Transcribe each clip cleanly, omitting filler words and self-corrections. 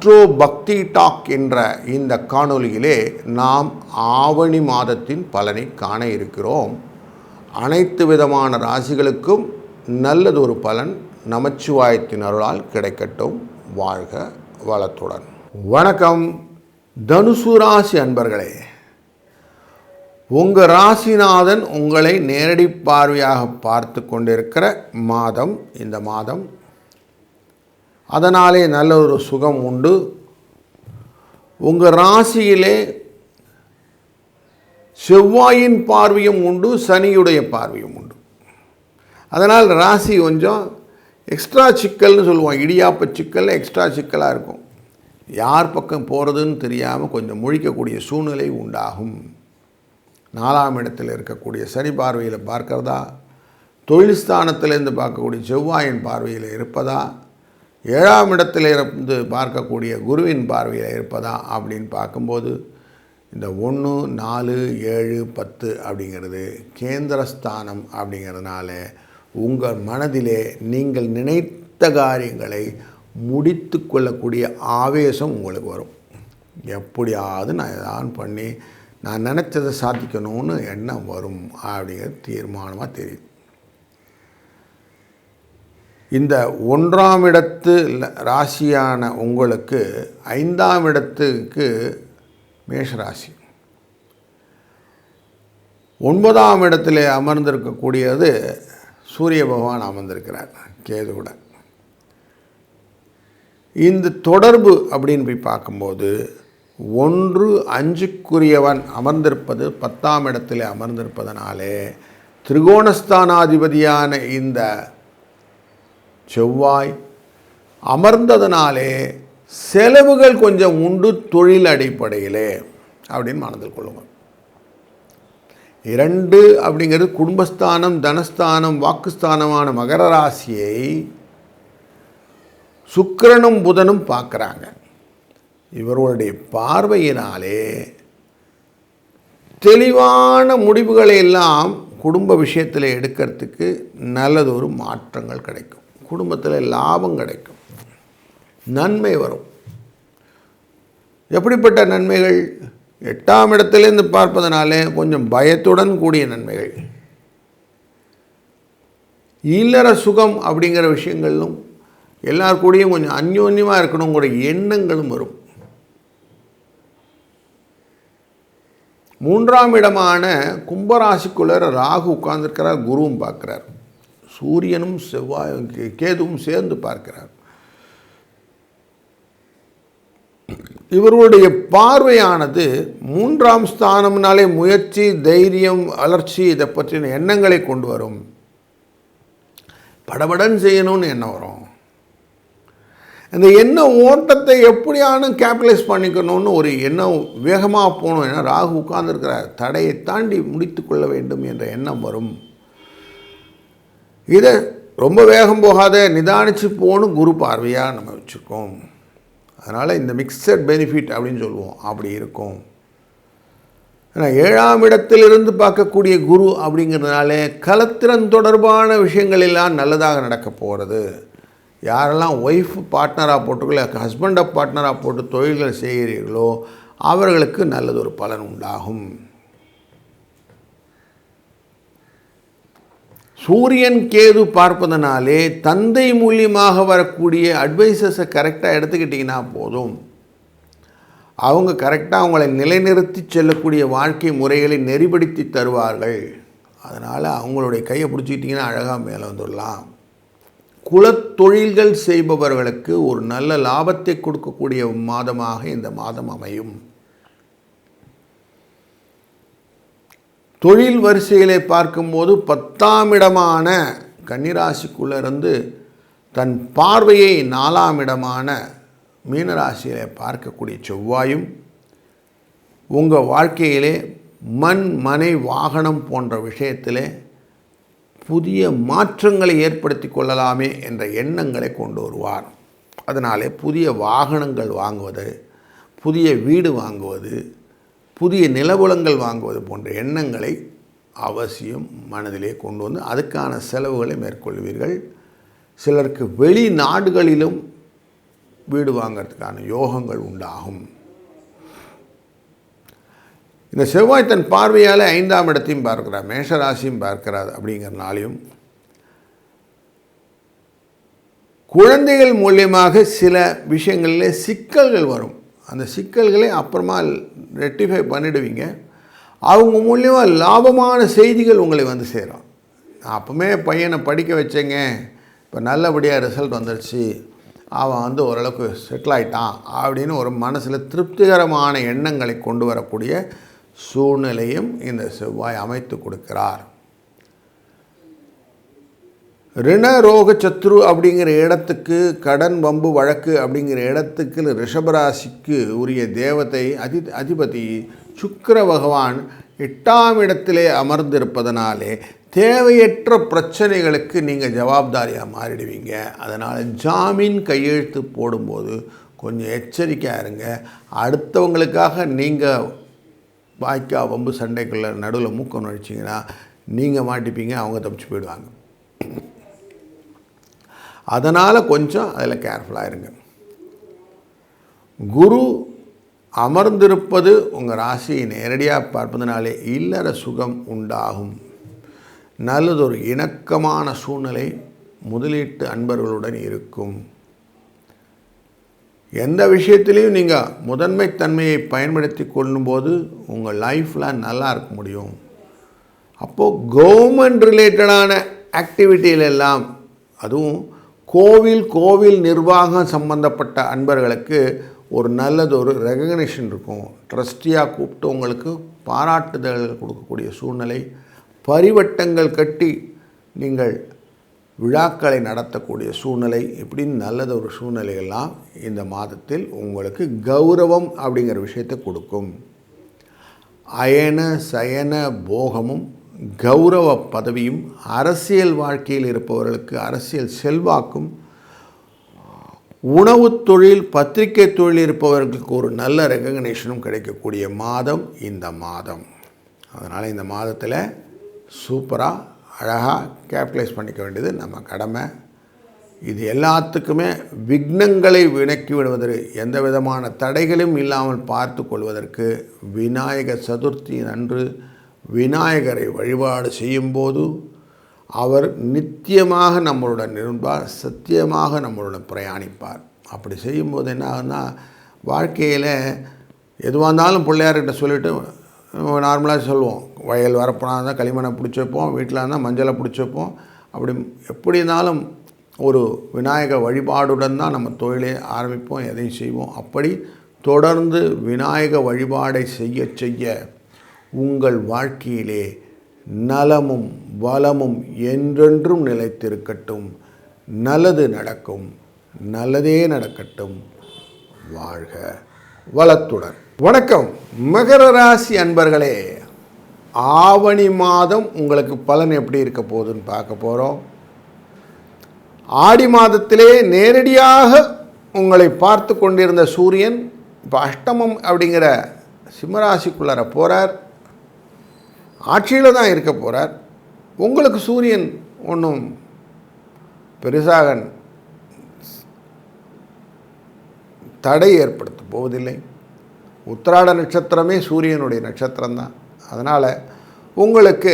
Astro பக்தி talk என்ற இந்த காணொளியிலே நாம் ஆவணி மாதத்தின் பலனை காண இருக்கிறோம். அனைத்து விதமான ராசிகளுக்கும் நல்லதொரு பலன் நமச்சிவாயத்தின் அருளால் கிடைக்கட்டும். வாழ்க வளத்துடன். வணக்கம் தனுசு ராசி அன்பர்களே, உங்கள் ராசிநாதன் உங்களை நேரடி பார்வையாக பார்த்து கொண்டிருக்கிற மாதம் இந்த மாதம். அதனாலே நல்ல ஒரு சுகம் உண்டு. உங்கள் ராசியிலே செவ்வாயின் பார்வையும் உண்டு, சனியுடைய பார்வையும் உண்டு. அதனால் ராசி கொஞ்சம் எக்ஸ்ட்ரா சிக்கல்னு சொல்லுவோம். இடியாப்ப சிக்கல் எக்ஸ்ட்ரா சிக்கலாக இருக்கும். யார் பக்கம் போகிறதுன்னு தெரியாமல் கொஞ்சம் முழிக்கக்கூடிய சூழ்நிலை உண்டாகும். 4ஆம் இடத்தில் இருக்கக்கூடிய சனி பார்வையில் பார்க்கிறதா, தொழில் ஸ்தானத்திலேருந்து பார்க்கக்கூடிய செவ்வாயின் பார்வையில் இருப்பதா, 7ஆம் இடத்தில் இருந்து பார்க்கக்கூடிய குருவின் பார்வையில் இருப்பதா அப்படின்னு பார்க்கும்போது இந்த 1, 4, 7, 10 அப்படிங்கிறது கேந்திரஸ்தானம். அப்படிங்கிறதுனால உங்கள் மனதிலே நீங்கள் நினைத்த காரியங்களை முடித்து கொள்ளக்கூடிய ஆவேசம் உங்களுக்கு வரும். எப்படியாவது நான் எதாவது பண்ணி நான் நினச்சதை சாதிக்கணும்னு எண்ணம் வரும் அப்படிங்கிறது தீர்மானமாக தெரியுது. இந்த 1ஆம் இடத்து ராசியான உங்களுக்கு 5ஆம் இடத்துக்கு மேஷராசி, 9ஆம் இடத்துல அமர்ந்திருக்கக்கூடியது சூரிய பகவான் அமர்ந்திருக்கிறார் கேதுவோட. இந்த தொடர்பு அப்படின்னு போய் பார்க்கும்போது 1, 5க்குரியவன் அமர்ந்திருப்பது 10ஆம் இடத்துல அமர்ந்திருப்பதனாலே திரிகோணஸ்தானாதிபதியான இந்த செவ்வாய் அமர்ந்ததனாலே செலவுகள் கொஞ்சம் உண்டு தொழில் அடிப்படையிலே அப்படின்னு மனதில் கொள்ளுங்கள். 2 அப்படிங்கிறது குடும்பஸ்தானம், தனஸ்தானம், வாக்குஸ்தானமான மகர ராசியை சுக்கிரனும் புதனும் பார்க்குறாங்க. இவர்களுடைய பார்வையினாலே தெளிவான முடிவுகளை எல்லாம் குடும்ப விஷயத்தில் எடுக்கிறதுக்கு நல்லதொரு மாற்றங்கள் கிடைக்கும். குடும்பத்தில் லாபம் கிடைக்கும், நன்மை வரும். எப்படிப்பட்ட நன்மைகள்? 8ஆம் இடத்துலேருந்து பார்ப்பதனாலே கொஞ்சம் பயத்துடன் கூடிய நன்மைகள். இல்லற சுகம் அப்படிங்கிற விஷயங்களும் எல்லார் கூடயும் கொஞ்சம் அந்யோன்யமாக இருக்கணுங்கிற எண்ணங்களும் வரும். 3ஆம் இடமான கும்பராசிக்குள்ளே ராகு உட்கார்ந்துருக்கிறார், குருவும் பார்க்குறார், சூரியனும் செவ்வாயும் கேதுவும் சேர்ந்து பார்க்கிறார். இவர்களுடைய பார்வையானது 3ஆம் ஸ்தானம்னாலே முயற்சி, தைரியம், வளர்ச்சி, இதை பற்றின எண்ணங்களை கொண்டு வரும். படபடன் செய்யணும்னு எண்ணம் வரும். இந்த எண்ண ஓட்டத்தை எப்படியானு கேபிட்டலைஸ் பண்ணிக்கணும்னு ஒரு எண்ணம் வேகமாக போகணும். ஏன்னா ராகு உட்கார்ந்துருக்கிறார், தடையை தாண்டி முடித்து கொள்ள வேண்டும் என்ற எண்ணம் வரும். இதை ரொம்ப வேகம் போகாத நிதானித்து போகணும் குரு பார்வையாக நம்ம வச்சுருக்கோம். அதனால் இந்த மிக்சட் பெனிஃபிட் அப்படின்னு சொல்லுவோம், அப்படி இருக்கும். ஏன்னா 7ஆம் இடத்திலிருந்து பார்க்கக்கூடிய குரு அப்படிங்கிறதுனால கலத்திறன் தொடர்பான விஷயங்கள் எல்லாம் நல்லதாக நடக்க போகிறது. யாரெல்லாம் ஒய்ஃப் பார்ட்னராக போட்டுக்கல, ஹஸ்பண்டை பார்ட்னராக போட்டு தொழில்கள் செய்கிறீர்களோ அவர்களுக்கு நல்லதொரு பலன் உண்டாகும். சூரியன் கேது பார்ப்பதனாலே தந்தை மூலியமாக வரக்கூடிய அட்வைசஸை கரெக்டாக எடுத்துக்கிட்டிங்கன்னா போதும். அவங்க கரெக்டாக அவங்களை நிலைநிறுத்தி செல்லக்கூடிய வாழ்க்கை முறைகளை நெறிப்படுத்தி தருவார்கள். அதனால் அவங்களுடைய கையை பிடிச்சிக்கிட்டிங்கன்னா அழகாக மேலே வந்துடலாம். குலத்தொழில்கள் செய்பவர்களுக்கு ஒரு நல்ல லாபத்தை கொடுக்கக்கூடிய மாதமாக இந்த மாதம் அமையும். தொழில் வரிசையிலே பார்க்கும்போது 10ஆம் இடமான கன்னிராசிக்குள்ளேருந்து தன் பார்வையை 4ஆம் இடமான மீனராசியிலே பார்க்கக்கூடிய செவ்வாயும் உங்கள் வாழ்க்கையிலே மண், மனை, வாகனம் போன்ற விஷயத்திலே புதிய மாற்றங்களை ஏற்படுத்தி கொள்ளலாமே என்ற எண்ணங்களை கொண்டு வருவார். அதனாலே புதிய வாகனங்கள் வாங்குவது, புதிய வீடு வாங்குவது, புதிய நிலபுலங்கள் வாங்குவது போன்ற எண்ணங்களை அவசியம் மனதிலே கொண்டு வந்து அதுக்கான செலவுகளை மேற்கொள்வீர்கள். சிலருக்கு வெளிநாடுகளிலும் வீடு வாங்கிறதுக்கான யோகங்கள் உண்டாகும். இந்த செவ்வாய் தன் பார்வையால் 5ஆம் இடத்தையும் பார்க்கிறார், மேஷராசியும் பார்க்கிறார். அப்படிங்கிறனாலையும் குழந்தைகள் மூலியமாக சில விஷயங்களில் சிக்கல்கள் வரும். அந்த சிக்கல்களை அப்புறமா ரெக்டிஃபை பண்ணிடுவீங்க. அவங்க மூலியமாக லாபமான செய்திகள் உங்களை வந்து சேரும். நான் அப்போவே பையனை படிக்க வச்சேங்க, இப்போ நல்லபடியாக ரிசல்ட் வந்துடுச்சு, அவன் வந்து ஓரளவுக்கு செட்டில் ஆகிட்டான் அப்படின்னு ஒரு மனசில் திருப்திகரமான எண்ணங்களை கொண்டு வரக்கூடிய சூழ்நிலையும் இந்த செவ்வாய் அமைத்து கொடுக்கிறார். ரிண ரோக சத்ரு அப்படிங்கிற இடத்துக்கு, கடன் வம்பு வழக்கு அப்படிங்கிற இடத்துக்கு ரிஷபராசிக்கு உரிய தேவதை அதிபதி சுக்கிர பகவான் 8ஆம் இடத்திலே அமர்ந்திருப்பதனாலே தேவையற்ற பிரச்சனைகளுக்கு நீங்கள் ஜவாப்தாரியாக மாறிடுவீங்க. அதனால் ஜாமீன் கையெழுத்து போடும்போது கொஞ்சம் எச்சரிக்கையாக இருங்க. அடுத்தவங்களுக்காக நீங்கள் வாய்க்கா வம்பு சண்டைக்குள்ளே நடுவில் மூக்க நுழைச்சிங்கன்னா நீங்கள் மாட்டிப்பீங்க, அவங்க தப்பிச்சு போயிடுவாங்க. அதனால் கொஞ்சம் அதில் கேர்ஃபுல்லாக இருங்க. குரு அமர்ந்திருப்பது உங்கள் ராசியை நேரடியாக பார்ப்பதனாலே இல்லற சுகம் உண்டாகும். நல்லதொரு இணக்கமான சூழ்நிலை முதலீட்டு அன்பர்களுடன் இருக்கும். எந்த விஷயத்திலையும் நீங்கள் முதன்மைத்தன்மையை பயன்படுத்தி கொள்ளும்போது உங்கள் லைஃப்பில் நல்லா இருக்க முடியும். அப்போது கவர்மெண்ட் ரிலேட்டடான ஆக்டிவிட்டியிலெல்லாம், அதுவும் கோவில் நிர்வாகம் சம்பந்தப்பட்ட அன்பர்களுக்கு ஒரு நல்லதொரு ரெகக்னிஷன் இருக்கும். ட்ரஸ்டியாக கூப்பிட்டு உங்களுக்கு பாராட்டுதல்கள் கொடுக்கக்கூடிய சூழ்நிலை, பரிவட்டங்கள் கட்டி நீங்கள் விழாக்களை நடத்தக்கூடிய சூழ்நிலை, இப்படின்னு நல்லதொரு சூழ்நிலையெல்லாம் இந்த மாதத்தில் உங்களுக்கு கௌரவம் அப்படிங்கிற விஷயத்தை கொடுக்கும். அயன சயன போகமும் கௌரவ பதவியும், அரசியல் வாழ்க்கையில் இருப்பவர்களுக்கு அரசியல் செல்வாக்கும், உணவு தொழில் பத்திரிகை தொழில் இருப்பவர்களுக்கு ஒரு நல்ல ரெகக்னேஷனும் கிடைக்கக்கூடிய மாதம் இந்த மாதம். அதனால் இந்த மாதத்தில் சூப்பராக அழகாக கேபிட்டலைஸ் பண்ணிக்க வேண்டியது நம்ம கடமை. இது எல்லாத்துக்குமே விக்னங்களை விலக்கி விடுவதற்கு, எந்த விதமான தடைகளும் இல்லாமல் பார்த்து கொள்வதற்கு விநாயக சதுர்த்தி அன்று விநாயகரை வழிபாடு செய்யும்போது அவர் நித்தியமாக நம்மளுடன் இருப்பார், சத்தியமாக நம்மளுடன் பிரயாணிப்பார். அப்படி செய்யும்போது என்ன ஆகுதுன்னா, வாழ்க்கையில் எதுவாக இருந்தாலும் பிள்ளையார்கிட்ட சொல்லிவிட்டு நார்மலாக சொல்லுவோம், வயல் வரப்போனா இருந்தால் களிமண்ணை பிடிச்சி வைப்போம், வீட்டில் இருந்தால் மஞ்சளை பிடிச்சி வைப்போம். அப்படி எப்படி இருந்தாலும் ஒரு விநாயக வழிபாடுடன் தான் நம்ம தொழிலை ஆரம்பிப்போம், எதையும் செய்வோம். அப்படி தொடர்ந்து விநாயக வழிபாடை செய்ய செய்ய உங்கள் வாழ்க்கையிலே நலமும் வளமும் என்றென்றும் நிலைத்திருக்கட்டும். நல்லது நடக்கும், நல்லதே நடக்கட்டும். வாழ்க வளத்துடன். வணக்கம் மகர ராசி அன்பர்களே. ஆவணி மாதம் உங்களுக்கு பலன் எப்படி இருக்க போகுதுன்னு பார்க்க போகிறோம். ஆடி மாதத்திலே நேரடியாக உங்களை பார்த்து கொண்டிருந்த சூரியன் இப்போ அஷ்டமம் அப்படிங்கிற சிம்மராசிக்குள்ளார போகிறார். ஆட்சியில் தான் இருக்க போகிறார். உங்களுக்கு சூரியன் ஒன்றும் பெருசாக தடை ஏற்படுத்த போவதில்லை. உத்திராட நட்சத்திரமே சூரியனுடைய நட்சத்திரம்தான். அதனால் உங்களுக்கு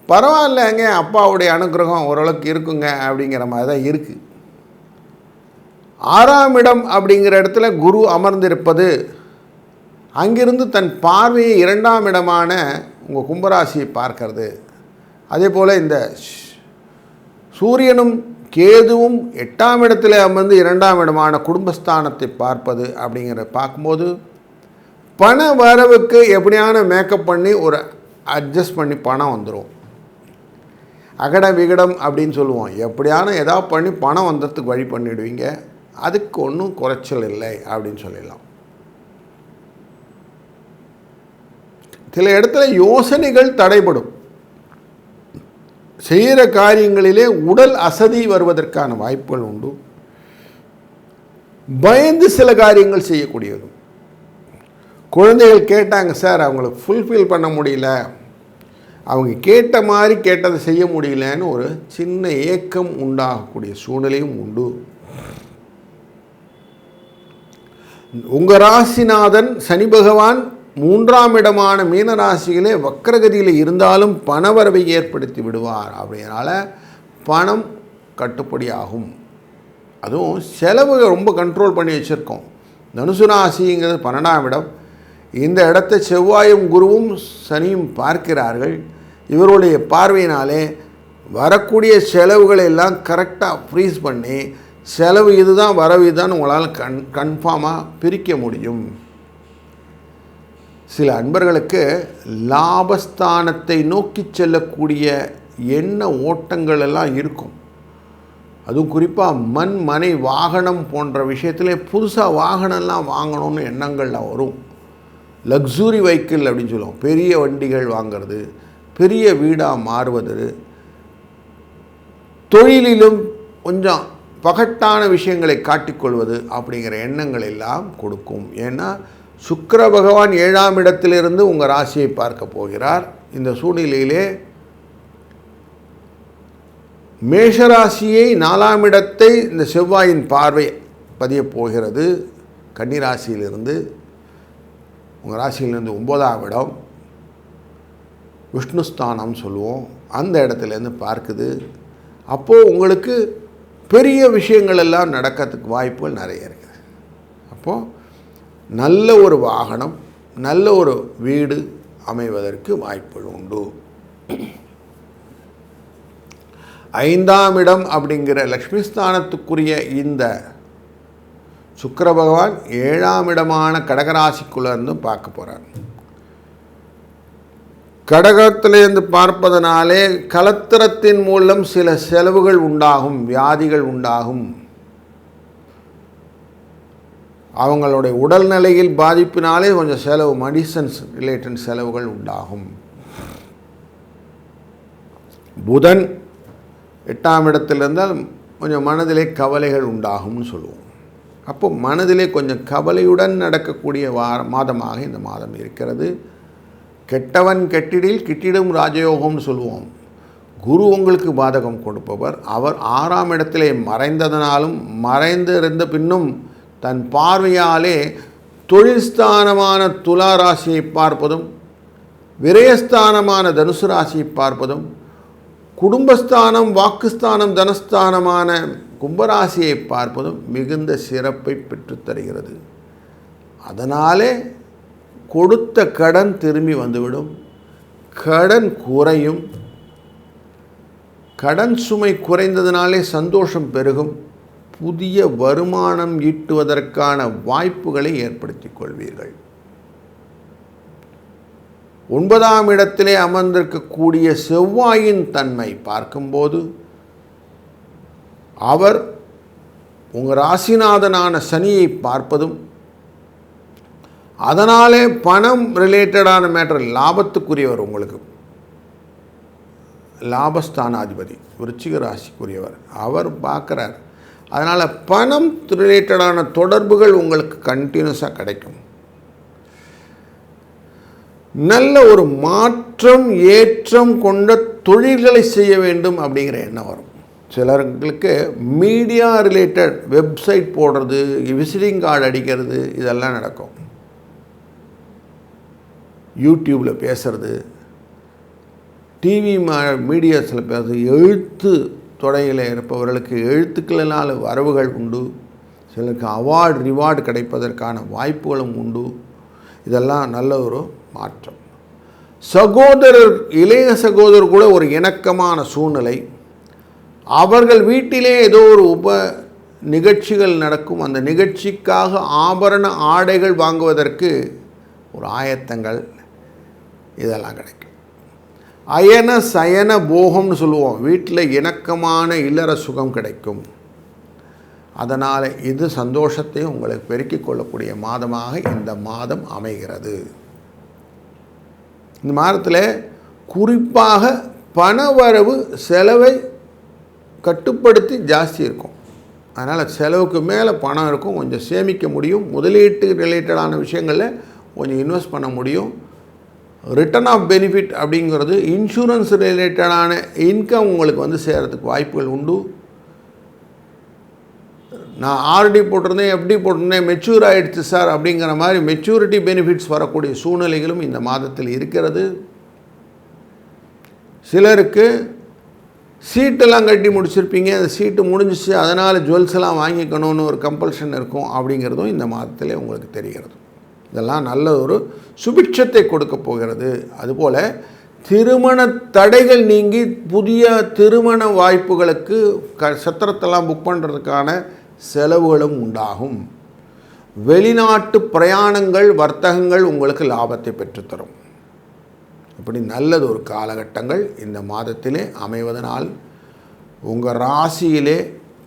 பரவாயில்லைங்க, அப்பாவுடைய அனுகிரகம் ஓரளவுக்கு இருக்குங்க அப்படிங்கிற மாதிரி தான் இருக்குது. 6ஆம் இடம் அப்படிங்கிற இடத்துல குரு அமர்ந்திருப்பது, அங்கிருந்து தன் பார்வையை 2ஆம் இடமான உங்கள் கும்பராசியை பார்க்கறது. அதே போல் இந்த சூரியனும் கேதுவும் 8ஆம் இடத்துல அமர்ந்து 2ஆம் இடமான குடும்பஸ்தானத்தை பார்ப்பது அப்படிங்கிறத பார்க்கும்போது பண வரவுக்கு எப்படியான மேக்கப் பண்ணி ஒரு அட்ஜஸ்ட் பண்ணி பணம் வந்துடும். அகட விகடம் அப்படின்னு சொல்லுவோம். எப்படியான ஏதாவது பண்ணி பணம் வந்ததுக்கு வழி பண்ணிவிடுவீங்க. அதுக்கு ஒன்றும் குறைச்சல் இல்லை அப்படின்னு சொல்லிடலாம். சில இடத்துல யோசனைகள் தடைபடும். செய்கிற காரியங்களிலே உடல் அசதி வருவதற்கான வாய்ப்புகள் உண்டு. பயந்து சில காரியங்கள் செய்யக்கூடியது. குழந்தைகள் கேட்டாங்க சார், அவங்களுக்கு ஃபுல்ஃபில் பண்ண முடியல, அவங்க கேட்ட மாதிரி கேட்டதை செய்ய முடியலன்னு ஒரு சின்ன ஏக்கம் உண்டாகக்கூடிய சூழ்நிலையும் உண்டு. உங்கள் ராசிநாதன் சனி பகவான் 3ஆம் இடமான மீன ராசியிலே வக்ரகதியில் இருந்தாலும் பணவரவை ஏற்படுத்தி விடுவார். அப்படினால பணம் கட்டுப்படி ஆகும். அதுவும் செலவு ரொம்ப கண்ட்ரோல் பண்ணி வச்சுருக்கோம். தனுசு ராசிங்கிறது 12ஆம் இடம். இந்த இடத்தை செவ்வாயும் குருவும் சனியும் பார்க்கிறார்கள். இவருடைய பார்வையினாலே வரக்கூடிய செலவுகளை எல்லாம் கரெக்டாக ஃப்ரீஸ் பண்ணி செலவு இதுதான் வரவு இதுதான் உங்களால் கன்ஃபார்மாக பிரிக்க முடியும். சில அன்பர்களுக்கு லாபஸ்தானத்தை நோக்கி செல்லக்கூடிய எண்ண ஓட்டங்கள் எல்லாம் இருக்கும். அதுவும் குறிப்பாக மண் மனை வாகனம் போன்ற விஷயத்தில் புதுசாக வாகனம்லாம் வாங்கணும்னு எண்ணங்கள்லாம் வரும். லக்ஸுரி வெஹிக்கிள் அப்படின்னு சொல்லுவோம். பெரிய வண்டிகள் வாங்கிறது, பெரிய வீடாக மாறுவது, தொழிலிலும் கொஞ்சம் பகட்டான விஷயங்களை காட்டிக்கொள்வது அப்படிங்கிற எண்ணங்கள் எல்லாம் கொடுக்கும். ஏன்னா சுக்கிர பகவான் 7ஆம் இடத்திலிருந்து உங்கள் ராசியை பார்க்க போகிறார். இந்த சூழ்நிலையிலே மேஷராசியை 4ஆம் இடத்தை இந்த செவ்வாயின் பார்வை பதிய போகிறது. கன்னிராசியிலிருந்து உங்கள் ராசியிலிருந்து 9ஆம் இடம் விஷ்ணுஸ்தானம் சொல்லுவோம், அந்த இடத்துலேருந்து பார்க்குது. அப்போது உங்களுக்கு பெரிய விஷயங்கள் எல்லாம் நடக்கிறதுக்கு வாய்ப்புகள் நிறைய இருக்குது. அப்போது நல்ல ஒரு வாகனம், நல்ல ஒரு வீடு அமைவதற்கு வாய்ப்புகள் உண்டு. 5ஆம் இடம் அப்படிங்கிற லக்ஷ்மி ஸ்தானத்துக்குரிய இந்த சுக்கிர பகவான் 7ஆம் இடமான கடகராசிக்குள்ளேருந்து பார்க்க போகிறார். கடகத்திலேருந்து பார்ப்பதனாலே கலத்திரத்தின் மூலம் சில செலவுகள் உண்டாகும், வியாதிகள் உண்டாகும். அவங்களுடைய உடல்நிலையில் பாதிப்பினாலே கொஞ்சம் செலவு, மெடிசன்ஸ் ரிலேட்டட் செலவுகள் உண்டாகும். புதன் 8ஆம் இடத்தில் இருந்தால் கொஞ்சம் மனதிலே கவலைகள் உண்டாகும்னு சொல்லுவோம். அப்போ மனதிலே கொஞ்சம் கவலையுடன் நடக்கக்கூடிய மாதமாக இந்த மாதம் இருக்கிறது. கெட்டவன் கெட்டிடில் கிட்டிடும் ராஜயோகம்னு சொல்லுவோம். குரு உங்களுக்கு பாதகம் கொடுப்பவர். அவர் 6ஆம் இடத்திலே மறைந்ததனாலும் மறைந்து இருந்த பின்னும் தன் பார்வையாலே தொழில் ஸ்தானமான துலா ராசியை பார்ப்பதும், விரயஸ்தானமான தனுசு ராசியை பார்ப்பதும், குடும்பஸ்தானம் வாக்குஸ்தானம் தனஸ்தானமான கும்பராசியை பார்ப்பதும் மிகுந்த சிறப்பை பெற்றுத்தருகிறது. அதனாலே கொடுத்த கடன் திரும்பி வந்துவிடும், கடன் குறையும். கடன் சுமை குறைந்ததினாலே சந்தோஷம் பெருகும். புதிய வருமானம் ஈட்டுவதற்கான வாய்ப்புகளை ஏற்படுத்திக் கொள்வீர்கள். 9ஆம் இடத்திலே அமர்ந்திருக்கக்கூடிய செவ்வாயின் தன்மை பார்க்கும்போது அவர் உங்கள் ராசிநாதனான சனியை பார்ப்பதும், அதனாலே பணம் ரிலேட்டடான மேட்டர், லாபத்துக்குரியவர், உங்களுக்கு லாபஸ்தானாதிபதி விருச்சிக ராசிக்குரியவர், அவர் பார்க்குறார். அதனால் பணம் ரிலேட்டடான தொடர்புகள் உங்களுக்கு கண்டினியூஸாக கிடைக்கும். நல்ல ஒரு மாற்றம் ஏற்றம் கொண்ட தொழில்களை செய்ய வேண்டும் அப்படிங்கிற எண்ணம் வரும். சிலர்களுக்கு மீடியா ரிலேட்டட் வெப்சைட் போடுறது, விசிட்டிங் கார்டு அடிக்கிறது, இதெல்லாம் நடக்கும். யூடியூப்பில் பேசுகிறது, டிவி மீடியாஸில் பேசுறது, எழுத்து துறையில் இருப்பவர்களுக்கு எழுத்துக்களினால் வரவுகள் உண்டு. சிலருக்கு அவார்டு ரிவார்டு கிடைப்பதற்கான வாய்ப்புகளும் உண்டு. இதெல்லாம் நல்ல ஒரு மாற்றம். சகோதரர், இளைய சகோதரர் கூட ஒரு இணக்கமான சூழ்நிலை. அவர்கள் வீட்டிலே ஏதோ ஒரு நிகழ்ச்சிகள் நடக்கும். அந்த நிகழ்ச்சிக்காக ஆபரண ஆடைகள் வாங்குவதற்கு ஒரு ஆயத்தங்கள், இதெல்லாம் கிடைக்கும். அயன சயன போகம்னு சொல்லுவோம். வீட்டில் இணக்கமான இல்லற சுகம் கிடைக்கும். அதனால் இது சந்தோஷத்தையும் உங்களுக்கு பெருக்கிக் கொள்ளக்கூடிய மாதமாக இந்த மாதம் அமைகிறது. இந்த மாதத்தில் குறிப்பாக பணவரவு செலவை கட்டுப்படுத்தி ஜாஸ்தி இருக்கும். அதனால் செலவுக்கு மேலே பணம் இருக்கும், கொஞ்சம் சேமிக்க முடியும். முதலீட்டு ரிலேட்டடான விஷயங்களில் கொஞ்சம் இன்வெஸ்ட் பண்ண முடியும். ரிட்டர்ன் ஆஃப் பெனிஃபிட் அப்படிங்கிறது இன்சூரன்ஸ் ரிலேட்டடான இன்கம் உங்களுக்கு வந்து சேரத்துக்கு வாய்ப்புகள் உண்டு. நான் ஆர்டி போட்டிருந்தேன், எஃப்டி போட்டிருந்தேன், மெச்சூர் ஆகிடுச்சு சார் அப்படிங்கிற மாதிரி மெச்சூரிட்டி பெனிஃபிட்ஸ் வரக்கூடிய சூழ்நிலைகளும் இந்த மாதத்தில் இருக்கிறது. சிலருக்கு சீட்டெல்லாம் கட்டி முடிச்சிருப்பீங்க, அந்த சீட்டு முடிஞ்சிச்சு, அதனால் ஜுவல்ஸ் எல்லாம் வாங்கிக்கணும்னு ஒரு கம்பல்ஷன் இருக்கும் அப்படிங்கிறதும் இந்த மாதத்திலே உங்களுக்கு தெரிகிறது. இதெல்லாம் நல்ல ஒரு சுபிட்சத்தை கொடுக்க போகிறது. அதுபோல் திருமண தடைகள் நீங்கி புதிய திருமண வாய்ப்புகளுக்கு சத்திரத்தெல்லாம் புக் பண்ணுறதுக்கான செலவுகளும் உண்டாகும். வெளிநாட்டு பிரயாணங்கள், வர்த்தகங்கள் உங்களுக்கு லாபத்தை பெற்றுத்தரும். இப்படி நல்லது ஒரு காலகட்டங்கள் இந்த மாதத்திலே அமைவதனால் உங்கள் ராசியிலே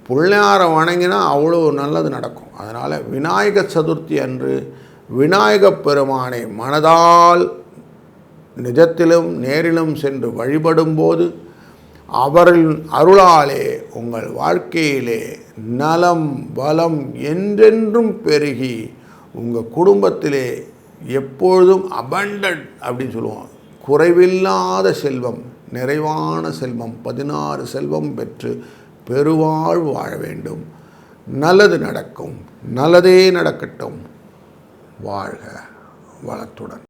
பிள்ளையாரை வணங்கினா அவ்வளோ நல்லது நடக்கும். அதனால் விநாயக சதுர்த்தி அன்று விநாயகப் பெருமானை மனதால் நிஜத்திலும் நேரிலும் சென்று வழிபடும்போது அவரின் அருளாலே உங்கள் வாழ்க்கையிலே நலம் பலம் என்றென்றும் பெருகி உங்கள் குடும்பத்திலே எப்பொழுதும் அபண்டன்ட் அப்படின்னு சொல்லுவோம், குறைவில்லாத செல்வம், நிறைவான செல்வம், 16 செல்வம் பெற்று பெருவாழ் வாழ வேண்டும். நல்லது நடக்கும், நல்லதே நடக்கட்டும். வாழ்க வளத்துடன்.